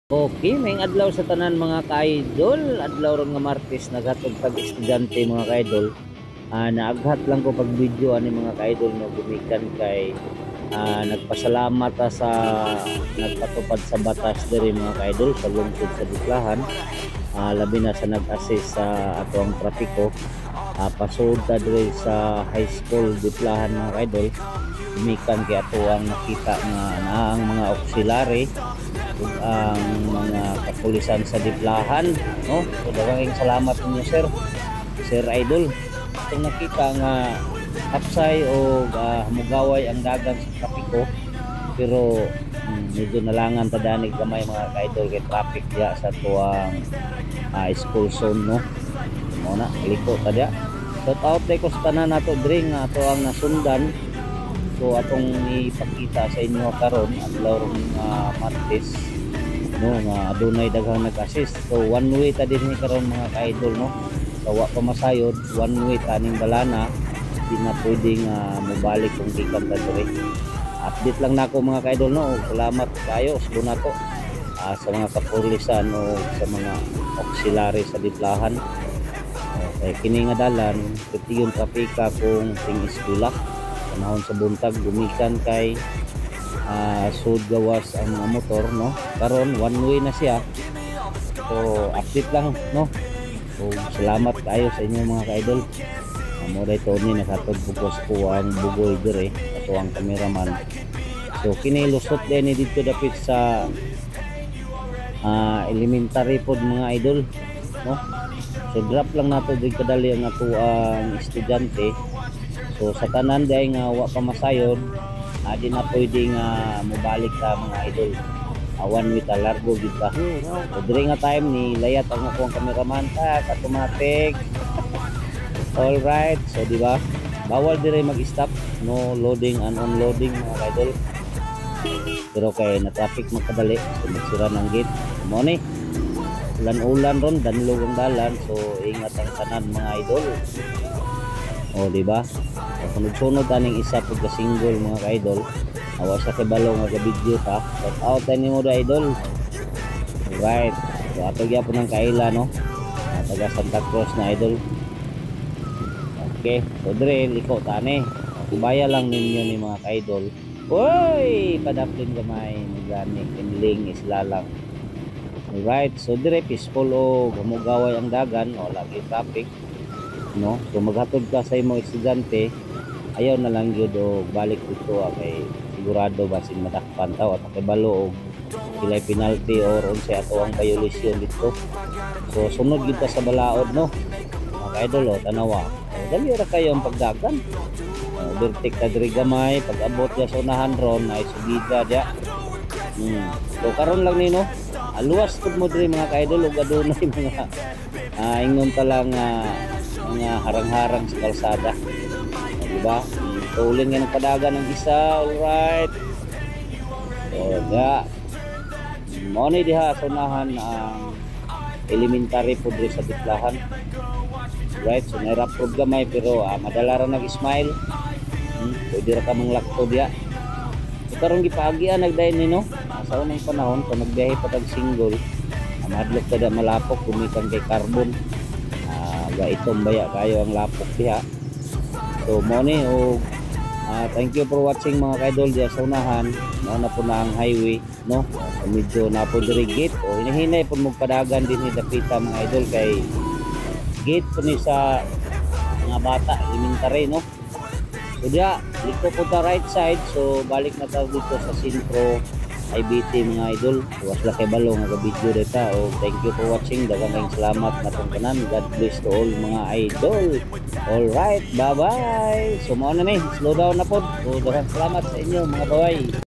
Okay, may adlaw sa tanan mga ka-idol. Adlaw ron nga Martes naghatod tag estudyante mga ka-idol. Naaghat lang ko pag video ani mga ka-idol no gumikan kay nagpasalamat sa nagpatupad sa batas diri mga ka-idol sa lungsod sa Diklahan. Labi na sa nag-assist sa ato ang trapiko. Pasud ta diri sa high school Diklahan mga ka-idol. Gumikan kay ato ang nakita nga naang mga auxiliary ang mga kapulisan sa Diklahan, no? So daghang salamat ninyo Sir Idol. Kung nakita nga hapsay o mugaway ang dagan sa trapiko, pero medyo nalangan tadanig gamay mga ka-idol kay traffic diya sa tuwang school zone, no? Mo na liko ta diya. Shout out ko sa tanan nato diri nga ato ang nasundan. So atong ipakita sa inyo karon adlaw rong Martes, no, nga adunay daghang nag-assist. So one way ta dinhi karon mga ka-idol, no. Kawa pa masayod, one way taning balana, di na pwedeng mobalik kung gikan ta diri. Update lang nako mga ka-idol, no. Salamat kayo sa nato sa mga kapulisan o sa mga auxiliary sa Diklahan. Okay, kini nga dalan piti yung trapika kung ting eskwela panahon sa buntag gumikan kay sud gawas ang mga motor, no. Karon one way na siya. So update lang, no. So salamat kayo sa inyo mga ka-idol. Mo day Tony nakatod bugos ko ang bugoy dire ato ang cameraman. So kini lusot din dito dapit sa elementary pod mga idol, no. So drop lang nato dig kadali ang ato ang estudyante. So sa tanan day nga wa pa masayod, di na pwedeng mabalik ta mga idol. One way ta largo gid pa. So dire nga time ni layat ang akong cameraman automatic. All right, so di ba? Bawal dire mag-stop, no loading and unloading mga idol. Pero kay na traffic magkadali, so magsira ng gate. Mo ni ulan-ulan ron, danlog ang dalan, so ingat ang tanan mga idol. O di ba? Sunod-sunod taning isa pud ka single mga ka-idol. Awa sa kibalo nga video ta. Shout out tani mo da idol. Right. So ato gyapon ang kaila, no. Taga Santa Cruz na idol. Okay, so dire liko tani. Kubaya lang ninyo ni mga ka-idol. Oy, padaplin gamay ni gani kinling isla lang. Alright, so dire peaceful o gamugaway ang dagan o lagi traffic, no. So maghatod ka sa imong estudyante, ayaw na lang gyud og balik dito kay sigurado basin madakpan taw at kibalo og kilay penalty or unsay ato ang violation dito. So sunod gyud ta sa balaod, no mga ka-idol. Tanawa dali ra kayo ang pagdagan. Dirtik ta diri gamay pag abot ya sa unahan ron ay subida dia. So karon lang ni, no, luwas pud mo diri mga ka-idol ug adunay mga ingon ta lang mga harang-harang sa kalsada, diba? Tulin nga ng padagan ng isa. Alright, so mo ni diha sa unahan ang elementary po diri sa Diklahan. Right, so nairap po gamay pero madala ra nag-smile. Pwede ra ka manglakto diya. So karon gipaagian nagdayon ni, no, sa unang panahon kung nagbiyahe pa tag single, madlok kada malapok gumikan kay carbon. Itong baya kayo ang lapok diha. So mo ni o thank you for watching mga ka-idol diya sa unahan. Mao na po na ang highway, no. So medyo na po diri gate o hinahinay po magpadagan din ni dapita mga idol kay gate po ni sa mga bata elementary, no. So diya liko po ta right side. So balik na ta dito sa sentro IBT mga idol. Was la kay balo nga video data. O thank you for watching. Daghang salamat natong tanan. God bless to all mga idol. All right, bye bye. So mao na ni, slow down na pod. So daghang salamat sa inyo mga baway.